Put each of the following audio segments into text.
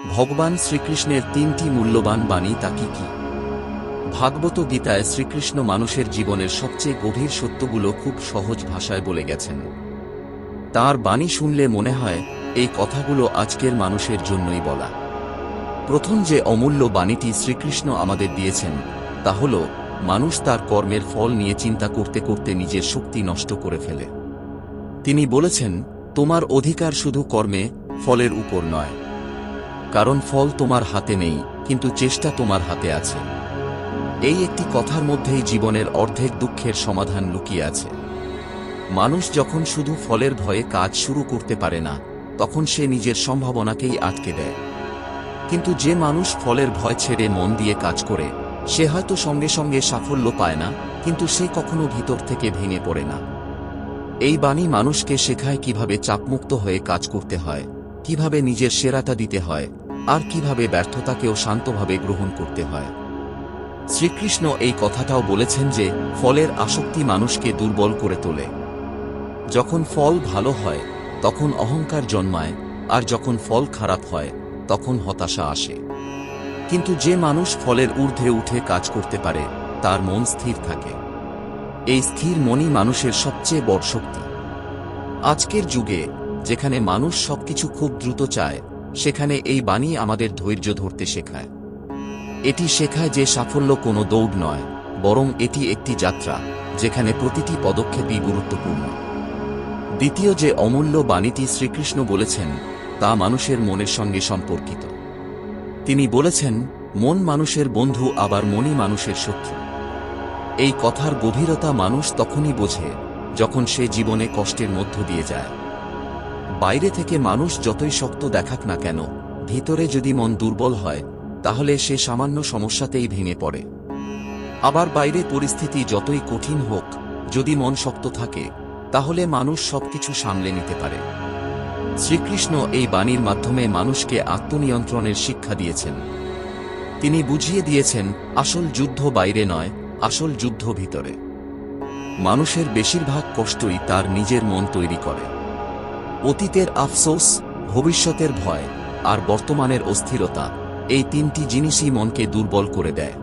ভগবান শ্রীকৃষ্ণের তিনটি মূল্যবান বাণী তা কি কি? ভাগবত গীতায় শ্রীকৃষ্ণ মানুষের জীবনের সবচেয়ে গভীর সত্যগুলো খুব সহজ ভাষায় বলে গেছেন। তার বাণী শুনলে মনে হয় এই কথাগুলো আজকের মানুষের জন্যই বলা। প্রথম যে অমূল্য বাণীটি শ্রীকৃষ্ণ আমাদের দিয়েছেন তা হল, মানুষ তার কর্মের ফল নিয়ে চিন্তা করতে করতে নিজের শক্তি নষ্ট করে ফেলে। তিনি বলেছেন, তোমার অধিকার শুধু কর্মে, ফলের উপর নয়। কারণ ফল তোমার হাতে নেই, কিন্তু চেষ্টা তোমার হাতে আছে। এই একটি কথার মধ্যেই জীবনের অর্ধেক দুঃখের সমাধান লুকিয়ে আছে। মানুষ যখন শুধু ফলের ভয়ে কাজ শুরু করতে পারে না, তখন সে নিজের সম্ভাবনাকেই আটকে দেয়। কিন্তু যে মানুষ ফলের ভয় ছেড়ে মন দিয়ে কাজ করে, সে হয়তো সঙ্গে সঙ্গে সাফল্য পায় না, কিন্তু সে কখনো ভিতর থেকে ভেঙে পড়ে না। এই বাণী মানুষকে শেখায় কিভাবে চাপমুক্ত হয়ে কাজ করতে হয়, কিভাবে নিজের সেরাটা দিতে হয়, আর কিভাবে ব্যর্থতাকেও শান্তভাবে গ্রহণ করতে হয়। শ্রীকৃষ্ণ এই কথাটাও বলেছেন যে ফলের আসক্তি মানুষকে দুর্বল করে তোলে। যখন ফল ভালো হয় তখন অহংকার জন্মায়, আর যখন ফল খারাপ হয় তখন হতাশা আসে। কিন্তু যে মানুষ ফলের ঊর্ধ্বে উঠে কাজ করতে পারে, তার মন স্থির থাকে। এই স্থির মনই মানুষের সবচেয়ে বড় শক্তি। আজকের যুগে যেখানে মানুষ সবকিছু খুব দ্রুত চায়, সেখানে এই বাণী আমাদের ধৈর্য ধরতে শেখায়। এটি শেখায় যে সাফল্য কোনো দৌড় নয়, বরং এটি একটি যাত্রা, যেখানে প্রতিটি পদক্ষেপই গুরুত্বপূর্ণ। দ্বিতীয় যে অমূল্য বাণীটি শ্রীকৃষ্ণ বলেছেন তা মানুষের মনের সঙ্গে সম্পর্কিত। তিনি বলেছেন, মন মানুষের বন্ধু, আবার মনই মানুষের শত্রু। এই কথার গভীরতা মানুষ তখনই বোঝে যখন সে জীবনে কষ্টের মধ্য দিয়ে যায়। বাইরে থেকে মানুষ যতই শক্ত দেখাক না কেন, ভিতরে যদি মন দুর্বল হয়, তাহলে সে সামান্য সমস্যাতেই ভেঙে পড়ে। আবার বাইরে পরিস্থিতি যতই কঠিন হোক, যদি মন শক্ত থাকে, তাহলে মানুষ সবকিছু সামলে নিতে পারে। শ্রীকৃষ্ণ এই বাণীর মাধ্যমে মানুষকে আত্মনিয়ন্ত্রণের শিক্ষা দিয়েছেন। তিনি বুঝিয়ে দিয়েছেন, আসল যুদ্ধ বাইরে নয়, আসল যুদ্ধ ভিতরে। মানুষের বেশিরভাগ কষ্টই তার নিজের মন তৈরি করে। অতীতের আফসোস, ভবিষ্যতের ভয়, আর বর্তমানের অস্থিরতা, এই তিনটি জিনিসই মনকে দুর্বল করে দেয়।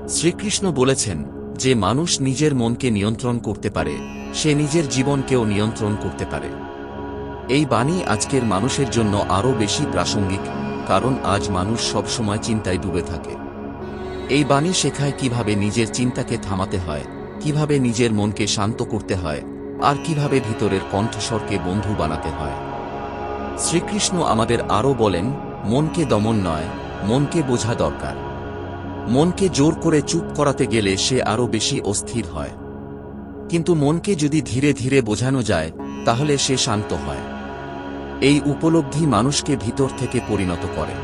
শ্রীকৃষ্ণ বলেছেন, যে মানুষ নিজের মনকে নিয়ন্ত্রণ করতে পারে, সে নিজের জীবনকেও নিয়ন্ত্রণ করতে পারে। এই বাণী আজকের মানুষের জন্য আরও বেশি প্রাসঙ্গিক, কারণ আজ মানুষ সবসময় চিন্তায় ডুবে থাকে। এই বাণী শেখায় কিভাবে নিজের চিন্তাকে থামাতে হয়, কিভাবে নিজের মনকে শান্ত করতে হয়, আর কিভাবে ভিতরের কণ্ঠস্বরকে বন্ধু বানাতে হয়। শ্রীকৃষ্ণ আমাদের আরও বলেন, মনকে দমন নয়, মনকে বোঝা দরকার। মনকে জোর করে চুপ করাতে গেলে সে আরও বেশি অস্থির হয়। কিন্তু মনকে যদি ধীরে ধীরে বোঝানো যায়, তাহলে সে শান্ত হয়। এই উপলব্ধি মানুষকে ভিতর থেকে পরিণত করে।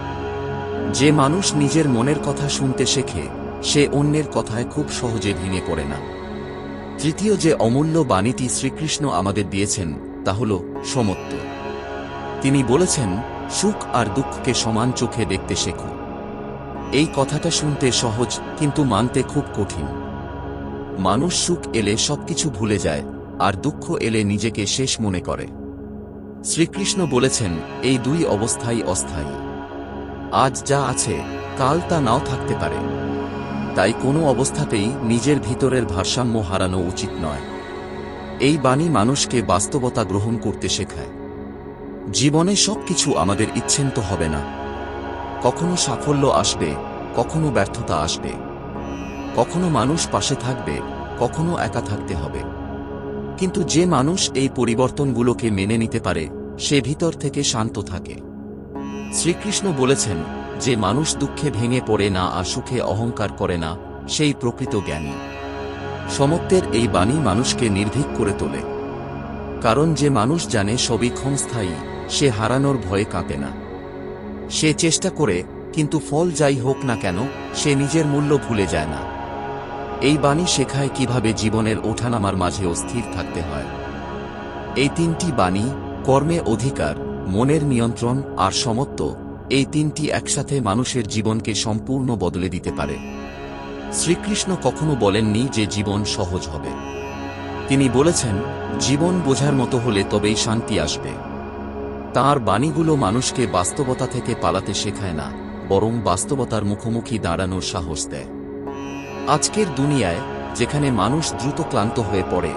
যে মানুষ নিজের মনের কথা শুনতে শেখে, সে অন্যের কথায় খুব সহজে ভেঙে পড়ে না। তৃতীয় যে অমূল্য বাণীটি শ্রীকৃষ্ণ আমাদের দিয়েছেন তা হল সমত্ব। তিনি বলেছেন, সুখ আর দুঃখকে সমান চোখে দেখতে শেখো। এই কথাটা শুনতে সহজ, কিন্তু মানতে খুব কঠিন। মানুষ সুখ এলে সবকিছু ভুলে যায়, আর দুঃখ এলে নিজেকে শেষ মনে করে। শ্রীকৃষ্ণ বলেছেন, এই দুই অবস্থাই অস্থায়ী। আজ যা আছে, কাল তা নাও থাকতে পারে। তাই কোনো অবস্থাতেই নিজের ভিতরের ভারসাম্য হারানো উচিত নয়। এই বাণী মানুষকে বাস্তবতা গ্রহণ করতে শেখায়। জীবনে সবকিছু আমাদের ইচ্ছেমতো হবে না। কখনো সাফল্য আসবে, কখনো ব্যর্থতা আসবে। কখনো মানুষ পাশে থাকবে, কখনো একা থাকতে হবে। কিন্তু যে মানুষ এই পরিবর্তনগুলোকে মেনে নিতে পারে, সে ভিতর থেকে শান্ত থাকে। শ্রীকৃষ্ণ বলেছেন, যে মানুষ দুঃখে ভেঙে পড়ে না আর সুখে অহংকার করে না, সেই প্রকৃত জ্ঞানী। সমত্বের এই বাণী মানুষকে নির্ভীক করে তোলে। কারণ যে মানুষ জানে সবই ক্ষণস্থায়ী, সে হারানোর ভয়ে কাঁপে না। সে চেষ্টা করে, কিন্তু ফল যাই হোক না কেন, সে নিজের মূল্য ভুলে যায় না। এই বাণী শেখায় কিভাবে জীবনের ওঠানামার মাঝেও স্থির থাকতে হয়। এই তিনটি বাণী, কর্মে অধিকার, মনের নিয়ন্ত্রণ আর সমত্ব, এই তিনটি একসাথে মানুষের জীবনকে সম্পূর্ণ বদলে দিতে পারে। শ্রীকৃষ্ণ কখনো বলেননি যে জীবন সহজ হবে। তিনি বলেছেন, জীবন বোঝার মতো হলে তবেই শান্তি আসবে। তাঁর বাণীগুলো মানুষকে বাস্তবতা থেকে পালাতে শেখায় না, বরং বাস্তবতার মুখোমুখি দাঁড়ানোর সাহস দেয়। আজকের দুনিয়ায় যেখানে মানুষ দ্রুত ক্লান্ত হয়ে পড়ে,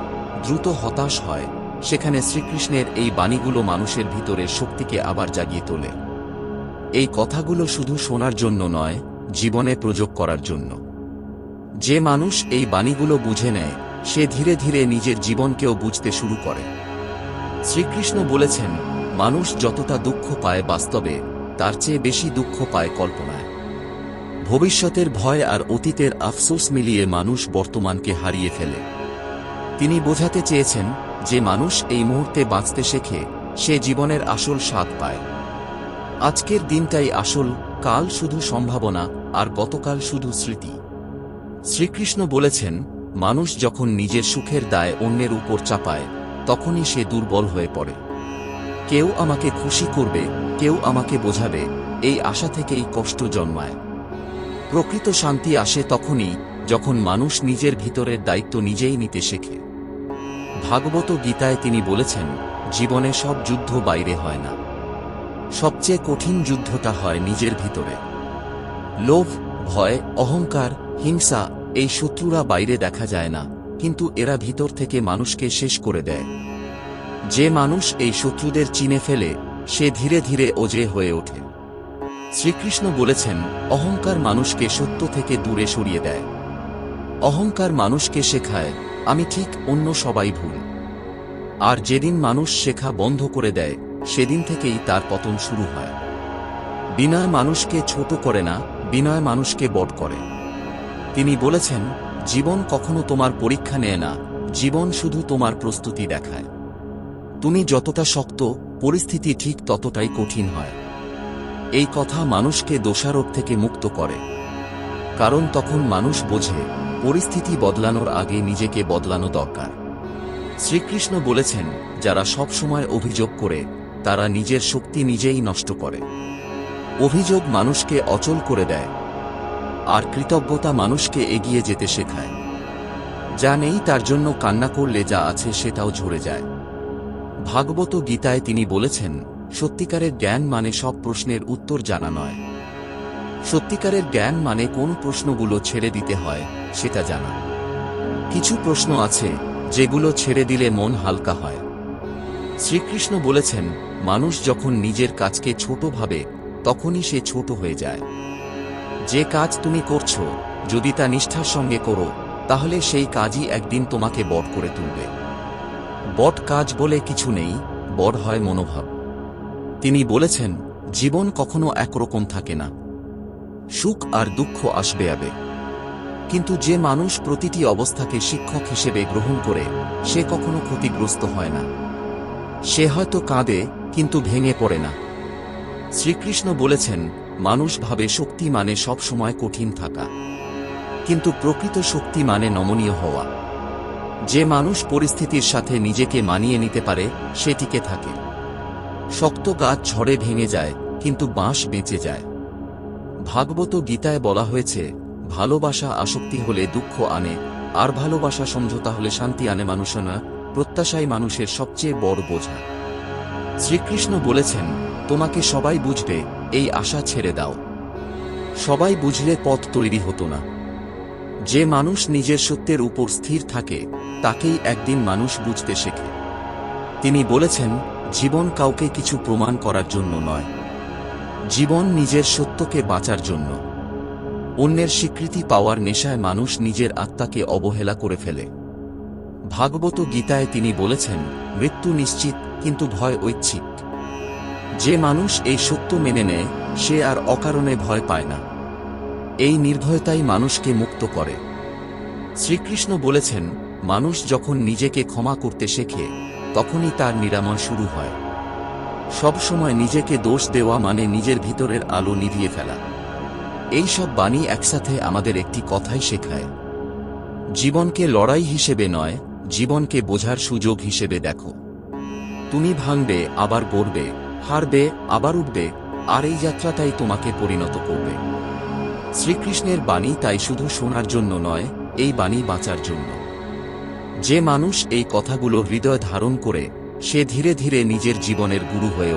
দ্রুত হতাশ হয়, সেখানে শ্রীকৃষ্ণের এই বাণীগুলো মানুষের ভিতরের শক্তিকে আবার জাগিয়ে তোলে। এই কথাগুলো শুধু শোনার জন্য নয়, জীবনে প্রয়োগ করার জন্য। যে মানুষ এই বাণীগুলো বুঝে নেয়, সে ধীরে ধীরে নিজের জীবনকেও বুঝতে শুরু করে। শ্রীকৃষ্ণ বলেছেন, মানুষ যতটা দুঃখ পায় বাস্তবে, তার চেয়ে বেশি দুঃখ পায় কল্পনায়। ভবিষ্যতের ভয় আর অতীতের আফসোস মিলিয়ে মানুষ বর্তমানকে হারিয়ে ফেলে। তিনি বোঝাতে চেয়েছেন, যে মানুষ এই মুহূর্তে বাঁচতে শেখে, সে জীবনের আসল স্বাদ পায়। আজকের দিনটাই আসল, কাল শুধু সম্ভাবনা, আর গতকাল শুধু স্মৃতি। শ্রীকৃষ্ণ বলেছেন, মানুষ যখন নিজের সুখের দায় অন্যের উপর চাপায়, তখনই সে দুর্বল হয়ে পড়ে। কেউ আমাকে খুশি করবে, কেউ আমাকে বোঝাবে, এই আশা থেকেই কষ্ট জন্মায়। প্রকৃত শান্তি আসে তখনই, যখন মানুষ নিজের ভিতরের দায়িত্ব নিজেই নিতে শেখে। ভাগবত গীতায় তিনি বলেছেন, জীবনে সব যুদ্ধ বাইরে হয় না, সবচেয়ে কঠিন যুদ্ধটা হয় নিজের ভিতরে। লোভ, ভয়, অহংকার, হিংসা, এই শত্রুরা বাইরে দেখা যায় না, কিন্তু এরা ভিতর থেকে মানুষকে শেষ করে দেয়। যে মানুষ এই শত্রুদের চিনে ফেলে, সে ধীরে ধীরে অজেয় হয়ে ওঠে। শ্রীকৃষ্ণ বলেছেন, অহংকার মানুষকে সত্য থেকে দূরে সরিয়ে দেয়। অহংকার মানুষকে শেখায়, আমি ঠিক, অন্য সবাই ভুল। আর যেদিন মানুষ শেখা বন্ধ করে দেয়, সেদিন থেকেই তার পতন শুরু হয়। বিনয় মানুষকে ছোট করে না, বিনয় মানুষকে বড় করে। তিনি বলেছেন, জীবন কখনো তোমার পরীক্ষা নেয় না, জীবন শুধু তোমার প্রস্তুতি দেখায়। তুমি যতটা শক্ত, পরিস্থিতি ঠিক ততটাই কঠিন হয়। এই কথা মানুষকে দোষারোপ থেকে মুক্ত করে, কারণ তখন মানুষ বোঝে, পরিস্থিতি বদলানোর আগে নিজেকে বদলানো দরকার। শ্রীকৃষ্ণ বলেছেন, যারা সব সময় অভিযোগ করে, তারা নিজের শক্তি নিজেই নষ্ট করে। অভিযোগ মানুষকে অচল করে দেয়, আর কৃতজ্ঞতা মানুষকে এগিয়ে যেতে শেখায়। যা নেই তার জন্য কান্না করলে যা আছে সেটাও ঝরে যায়। ভাগবত গীতায় তিনি বলেছেন, সত্যিকারের জ্ঞান মানে সব প্রশ্নের উত্তর জানা নয়। সত্যিকারের জ্ঞান মানে কোন প্রশ্নগুলো ছেড়ে দিতে হয়, সেটা জানা। কিছু প্রশ্ন আছে, যেগুলো ছেড়ে দিলে মন হালকা হয়। শ্রীকৃষ্ণ বলেছেন, মানুষ যখন নিজের কাজকে ছোট ভাবে, তখনই সে ছোট হয়ে যায়। যে কাজ তুমি করছো, যদি তা নিষ্ঠার সঙ্গে করো, তাহলে সেই কাজই একদিন তোমাকে বড় করে তুলবে। বড় কাজ বলে কিছু নেই, বড় হয় মনোভাব। তিনি বলেছেন, জীবন কখনো একরকম থাকে না, সুখ আর দুঃখ আসবে যাবে, কিন্তু যে মানুষ প্রতিটি অবস্থাকে শিক্ষক হিসেবে গ্রহণ করে, সে কখনো ক্ষতিগ্রস্ত হয় না। সে হয়তো কাঁদে, কিন্তু ভেঙে পড়ে না। শ্রীকৃষ্ণ বলেছেন, মানুষ ভাবে শক্তি মানে সব সময় কঠিন থাকা, কিন্তু প্রকৃত শক্তি মানে নমনীয় হওয়া। যে মানুষ পরিস্থিতির সাথে নিজেকে মানিয়ে নিতে পারে, সে টিকে থাকে। শক্ত গাছ ঝড়ে ভেঙে যায়, কিন্তু বাঁশ বেঁচে যায়। ভাগবত গীতায় বলা হয়েছে, ভালোবাসা আসক্তি হলে দুঃখ আনে, আর ভালোবাসা সমঝোতা হলে শান্তি আনে। মানুষনা প্রত্যাশাই মানুষের সবচেয়ে বড় বোঝা। শ্রীকৃষ্ণ বলেছেন, তোমাকে সবাই বুঝবে, এই আশা ছেড়ে দাও। সবাই বুঝলে পথ তৈরি হতো না। যে মানুষ নিজের সত্যের উপর স্থির থাকে, তাকেই একদিন মানুষ বুঝতে শেখে। তিনি বলেছেন, জীবন কাউকে কিছু প্রমাণ করার জন্য নয়, জীবন নিজের সত্যকে বাঁচার জন্য। অন্যের স্বীকৃতি পাওয়ার নেশায় মানুষ নিজের আত্মাকে অবহেলা করে ফেলে। ভাগবত গীতায় তিনি বলেছেন, মৃত্যু নিশ্চিত, কিন্তু ভয় ঐচ্ছিক। যে মানুষ এই সত্য মেনে নেয়, সে আর অকারণে ভয় পায় না। এই নির্ভয়তাই মানুষকে মুক্ত করে। শ্রীকৃষ্ণ বলেছেন, মানুষ যখন নিজেকে ক্ষমা করতে শেখে, তখনই তার নিরাময় শুরু হয়। সব সময় নিজেকে দোষ দেওয়া মানে নিজের ভিতরের আলো নিভিয়ে ফেলা। এই সব বাণী একসাথে আমাদের একটি কথাই শেখায়, জীবনকে লড়াই হিসেবে নয়, জীবনকে বোঝার সুযোগ হিসেবে দেখো। তুমি ভাঙবে, আবার গড়বে, হারবে, আবার উঠবে, আর এই যাত্রাটাই তোমাকে পরিণত করবে। শ্রীকৃষ্ণের বাণী তাই শুধু শোনার জন্য নয়, এই বাণী বাঁচার জন্য। যে মানুষ এই কথাগুলো হৃদয় ধারণ করে, সে ধীরে ধীরে নিজের জীবনের গুরু হয়ে ওঠে।